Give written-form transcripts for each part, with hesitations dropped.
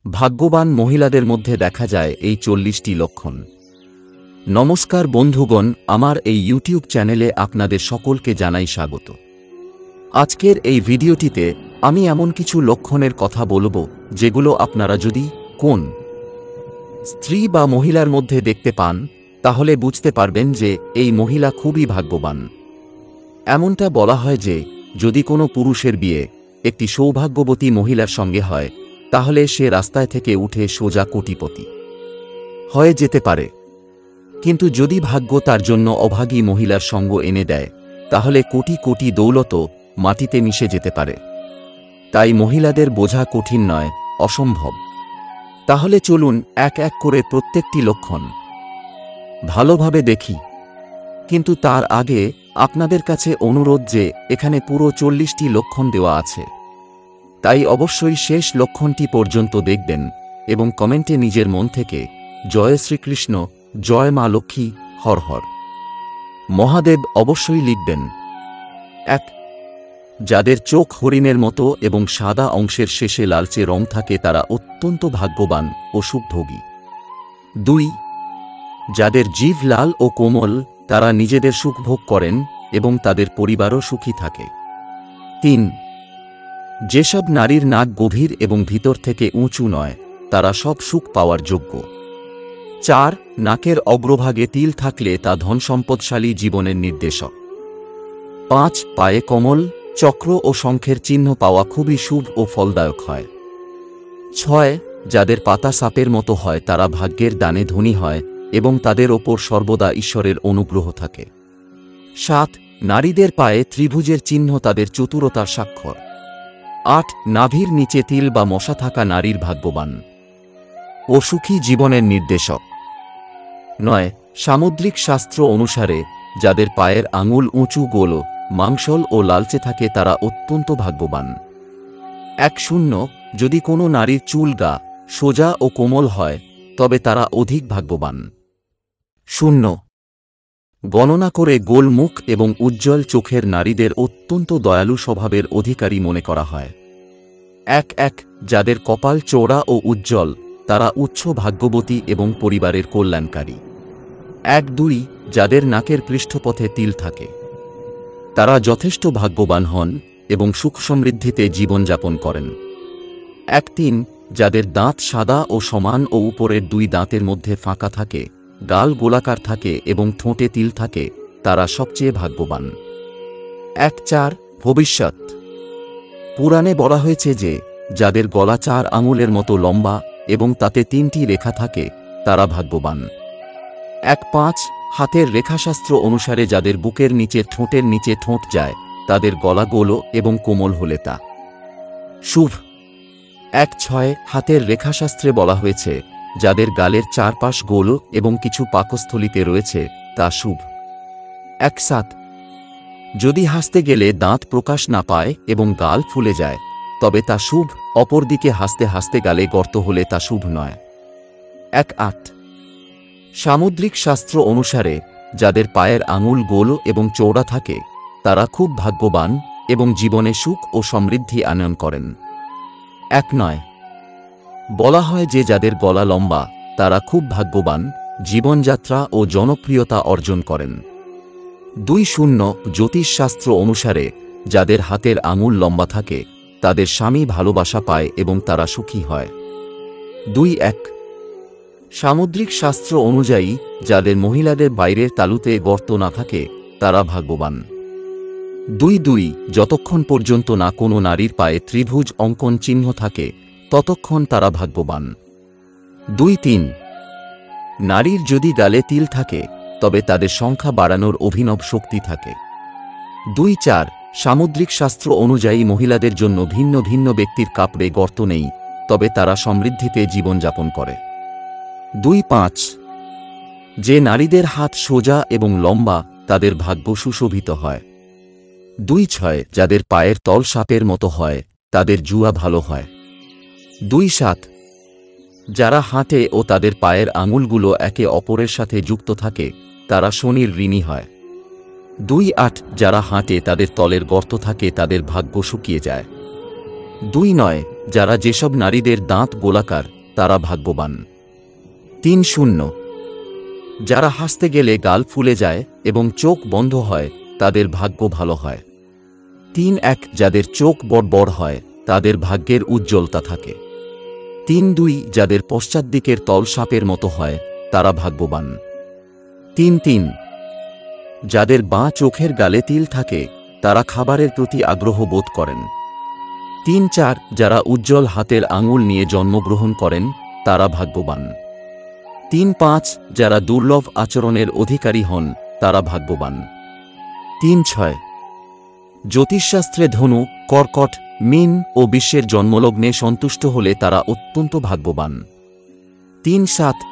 ভাগ্যবান মহিলাদের মধ্যে দেখা যায় এই 40টি লক্ষণ। নমস্কার বন্ধুগণ, আমার এই ইউটিউব চ্যানেলে আপনাদের সকলকে জানাই স্বাগত। আজকের এই ভিডিওটিতে আমি এমন কিছু লক্ষণের কথা বলবো যেগুলো আপনারা যদি কোন স্ত্রী বা মহিলার মধ্যে দেখতে পান তাহলে বুঝতে পারবেন যে এই মহিলা খুবই ভাগ্যবান। এমনটা বলা হয় যে যদি কোনো পুরুষের বিয়ে একটি সৌভাগ্যবতী মহিলার সঙ্গে হয় তাহলে সে রাস্তায় থেকে উঠে সোজা কোটিপতি হয়ে যেতে পারে, কিন্তু যদি ভাগ্য তার জন্য অভাগী মহিলার সঙ্গ এনে দেয় তাহলে কোটি কোটি দৌলতও মাটিতে মিশে যেতে পারে। তাই মহিলাদের বোঝা কঠিন নয়, অসম্ভব। তাহলে চলুন এক এক করে প্রত্যেকটি লক্ষণ ভালোভাবে দেখি। কিন্তু তার আগে আপনাদের কাছে অনুরোধ যে এখানে পুরো 40টি লক্ষণ দেওয়া আছে, তাই অবশ্যই শেষ লক্ষণটি পর্যন্ত দেখবেন এবং কমেন্টে নিজের মন থেকে জয় শ্রীকৃষ্ণ, জয় মা লক্ষ্মী, হর হর মহাদেব অবশ্যই লিখবেন। 1. যাদের চোখ হরিণের মতো এবং সাদা অংশের শেষে লালচে রং থাকে তারা অত্যন্ত ভাগ্যবান ও সুখভোগী। 2. যাদের জিভ লাল ও কোমল তারা নিজেদের সুখভোগ করেন এবং তাদের পরিবারও সুখী থাকে। 3. যেসব নারীর নাক গভীর এবং ভিতর থেকে উঁচু নয় তারা সব সুখ পাওয়ার যোগ্য। 4. নাকের অগ্রভাগে তিল থাকলে তা ধনসম্পদশালী জীবনের নির্দেশক। 5. পায়ে কমল, চক্র ও শঙ্খের চিহ্ন পাওয়া খুবই শুভ ও ফলদায়ক হয়। 6. যাদের পাতা সাপের মতো হয় তারা ভাগ্যের দানে ধনী হয় এবং তাদের ওপর সর্বদা ঈশ্বরের অনুগ্রহ থাকে। 7. নারীদের পায়ে ত্রিভুজের চিহ্ন তাদের চতুরতার স্বাক্ষর। 8. নাভির নিচে তিল বা মশা থাকা নারীর ভাগ্যবান ও সুখী জীবনের নির্দেশক। 9. সামুদ্রিক শাস্ত্র অনুসারে যাদের পায়ের আঙুল উঁচু, গোল, মাংসল ও লালচে থাকে তারা অত্যন্ত ভাগ্যবান। 10. যদি কোনো নারীর চুল গা সোজা ও কোমল হয় তবে তারা অধিক ভাগ্যবান। 0. গণনা করে গোল মুখ এবং উজ্জ্বল চোখের নারীদের অত্যন্ত দয়ালু স্বভাবের অধিকারী মনে করা হয়। 1. যাদের কপাল চওড়া ও উজ্জ্বল তারা উচ্চ ভাগ্যবতী এবং পরিবারের কল্যাণকারী। 2. যাদের নাকের পৃষ্ঠপথে তিল থাকে তারা যথেষ্ট ভাগ্যবান হন এবং সুখ সমৃদ্ধিতে জীবনযাপন করেন। 3. যাদের দাঁত সাদা ও সমান ও উপরের 2 দাঁতের মধ্যে ফাঁকা থাকে, গাল গোলাকার থাকে এবং ঠোঁটে তিল থাকে তারা সবচেয়ে ভাগ্যবান। 4. ভবিষ্যৎ পুরাণে বলা হয়েছে যে যাদের গলা 4 আঙুলের মতো লম্বা এবং তাতে 3টি রেখা থাকে তারা ভাগ্যবান। 5. হাতের রেখাশাস্ত্র অনুসারে যাদের বুকের নিচে ঠোঁটের নিচে ঠোঁট যায় তাদের গলা গোল এবং কোমল হলে তা শুভ। 6. হাতের রেখাশাস্ত্রে বলা হয়েছে যাদের গালের চারপাশ গোল এবং কিছু পাকস্থলীতে রয়েছে তা শুভ। 7. যদি হাসতে গেলে দাঁত প্রকাশ না পায় এবং গাল ফুলে যায় তবে তা শুভ, অপরদিকে হাসতে হাসতে গালে গর্ত হলে তা শুভ নয়। 8. সামুদ্রিক শাস্ত্র অনুসারে যাদের পায়ের আঙুল গোল এবং চওড়া থাকে তারা খুব ভাগ্যবান এবং জীবনে সুখ ও সমৃদ্ধি আনয়ন করেন। 9. বলা হয় যে যাদের গলা লম্বা তারা খুব ভাগ্যবান, জীবনযাত্রা ও জনপ্রিয়তা অর্জন করেন। 20. জ্যোতিষশাস্ত্র অনুসারে যাদের হাতের আঙুল লম্বা থাকে তাদের স্বামী ভালোবাসা পায় এবং তারা সুখী হয়। 21. সামুদ্রিক শাস্ত্র অনুযায়ী যাদের মহিলাদের বাইরের তালুতে গর্ত না থাকে তারা ভাগ্যবান। 22. যতক্ষণ পর্যন্ত না কোনো নারীর পায়ে ত্রিভুজ অঙ্কন চিহ্ন থাকে ততক্ষণ তারা ভাগ্যবান। 23. নারীর যদি গালে তিল থাকে তবে তাদের সংখ্যা বাড়ানোর অভিনব শক্তি থাকে। 24. সামুদ্রিক শাস্ত্র অনুযায়ী মহিলাদের জন্য ভিন্ন ভিন্ন ব্যক্তির কাপড়ে গর্ত নেই, তবে তারা সমৃদ্ধিতে জীবনযাপন করে। 25. যে নারীদের হাত সোজা এবং লম্বা তাদের ভাগ্য সুশোভিত হয়। 26. যাদের পায়ের তল সাপের মতো হয় তাদের জুয়া ভালো হয়। 27. যারা হাঁটে ও তাদের পায়ের আঙুলগুলো একে অপরের সাথে যুক্ত থাকে তারা শনির ঋণী হয়। 28. যারা হাঁটে তাদের তলের গর্ত থাকে তাদের ভাগ্য শুকিয়ে যায়। 2 যারা যেসব নারীদের দাঁত গোলাকার তারা ভাগ্যবান। 3 যারা হাসতে গেলে গাল ফুলে যায় এবং চোখ বন্ধ হয় তাদের ভাগ্য ভালো হয়। 3 যাদের চোখ বড় হয় তাদের ভাগ্যের উজ্জ্বলতা থাকে। 3 যাদের পশ্চাৎদিকের তল সাপের মতো হয় তারা ভাগ্যবান। 3 যাদের বাঁ চোখের গালে তিল থাকে তারা খাবারের প্রতি আগ্রহ বোধ করেন। 3 যারা উজ্জ্বল হাতের আঙুল নিয়ে জন্মগ্রহণ করেন তারা ভাগ্যবান। 3 যারা দুর্লভ আচরণের অধিকারী হন তারা ভাগ্যবান। 3 জ্যোতিষশাস্ত্রে ধনু, কর্কট, মীন ও বিশ্বের জন্মলগ্নে সন্তুষ্ট হলে তারা অত্যন্ত ভাগ্যবান। 3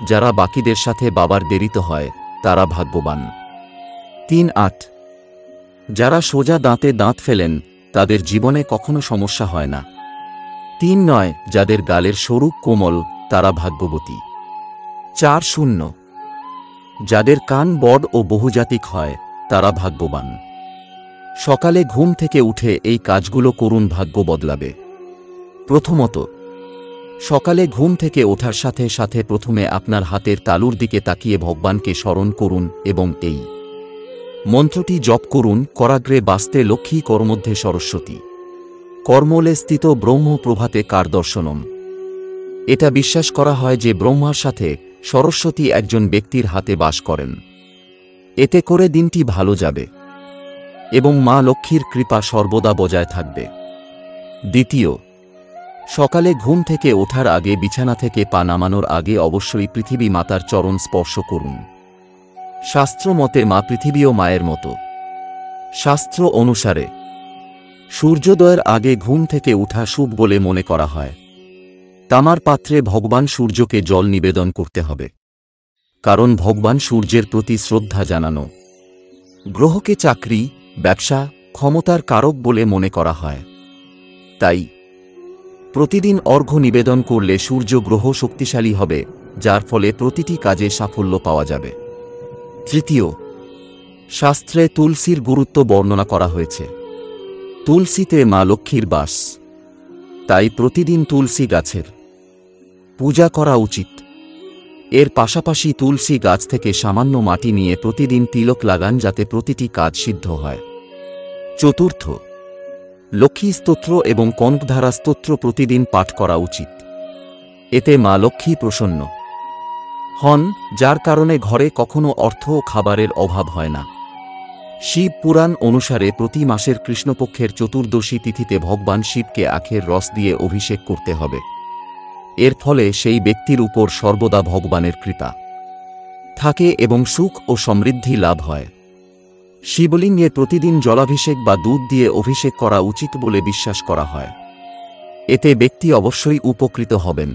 যারা বাকিদের সাথে বাবার দেরিতে হয় তারা ভাগ্যবান। 3 যারা সোজা দাঁতে দাঁত ফেলেন তাদের জীবনে কখনো সমস্যা হয় না। 3 যাদের গালের সরু কোমল তারা ভাগ্যবতী। 4 যাদের কান বড় ও বহুজাতিক হয় তারা ভাগ্যবান। সকালে ঘুম থেকে উঠে এই কাজগুলো করুন, ভাগ্য বদলাবে। প্রথমত, সকালে ঘুম থেকে ওঠার সাথে সাথে প্রথমে আপনার হাতের তালুর দিকে তাকিয়ে ভগবানকে স্মরণ করুন এবং এই মন্ত্রটি জপ করুন, করাগ্রে বাস্তে লক্ষ্মী করমধ্যে সরস্বতী কর্মলে স্থিত ব্রহ্ম প্রভাতে কার দর্শনম। এটা বিশ্বাস করা হয় যে ব্রহ্মার সাথে সরস্বতী একজন ব্যক্তির হাতে বাস করেন। এতে করে দিনটি ভালো যাবে এবং মা লক্ষ্মীর কৃপা সর্বদা বজায় থাকবে। দ্বিতীয়, সকালে ঘুম থেকে ওঠার আগে বিছানা থেকে পা নামানোর আগে অবশ্যই পৃথিবী মাতার চরণ স্পর্শ করুন। শাস্ত্র মতে মা পৃথিবীও মায়ের মতো। শাস্ত্র অনুসারে সূর্যোদয়ের আগে ঘুম থেকে উঠা শুভ বলে মনে করা হয়। তামার পাত্রে ভগবান সূর্যকে জল নিবেদন করতে হবে, কারণ ভগবান সূর্যের প্রতি শ্রদ্ধা জানানো গ্রহকে চাকরি, ব্যবসা, ক্ষমতার কারক বলে মনে করা হয়। তাই প্রতিদিন অর্ঘ্য নিবেদন করলে সূর্য গ্রহ শক্তিশালী হবে, যার ফলে প্রতিটি কাজে সাফল্য পাওয়া যাবে। তৃতীয়, শাস্ত্রে তুলসীর গুরুত্ব বর্ণনা করা হয়েছে। তুলসীতে মা লক্ষ্মীর বাস, তাই প্রতিদিন তুলসী গাছের পূজা করা উচিত। এর পাশাপাশি তুলসী গাছ থেকে সামান্য মাটি নিয়ে প্রতিদিন তিলক লাগান, যাতে প্রতিটি কাজ সিদ্ধ হয়। চতুর্থ, লক্ষ্মী স্তোত্র এবং কনকধারা স্তোত্র প্রতিদিন পাঠ করা উচিত। এতে মা লক্ষ্মী প্রসন্ন হন, যার কারণে ঘরে কখনো অর্থ ও খাবারের অভাব হয় না। শিব পুরাণ অনুসারে প্রতি মাসের কৃষ্ণপক্ষের চতুর্দশী তিথিতে ভগবান শিবকে আখের রস দিয়ে অভিষেক করতে হবে। এর ফলে সেই ব্যক্তির উপর সর্বদা ভগবানের কৃপা থাকে এবং সুখ ও সমৃদ্ধি লাভ হয়। শিবলিঙ্গে প্রতিদিন জলাভিষেক বা দুধ দিয়ে অভিষেক করা উচিত বলে বিশ্বাস করা হয়। এতে ব্যক্তি অবশ্যই উপকৃত হবেন।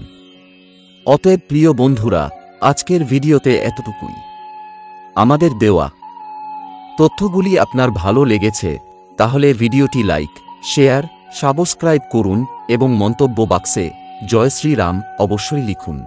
অতএব প্রিয় বন্ধুরা, আজকের ভিডিওতে এতটুকুই। আমাদের দেওয়া তথ্যগুলি আপনার ভালো লেগেছে তাহলে ভিডিওটি লাইক, শেয়ার, সাবস্ক্রাইব করুন এবং মন্তব্য বাক্সে জয় শ্রীরাম অবশ্যই লিখুন।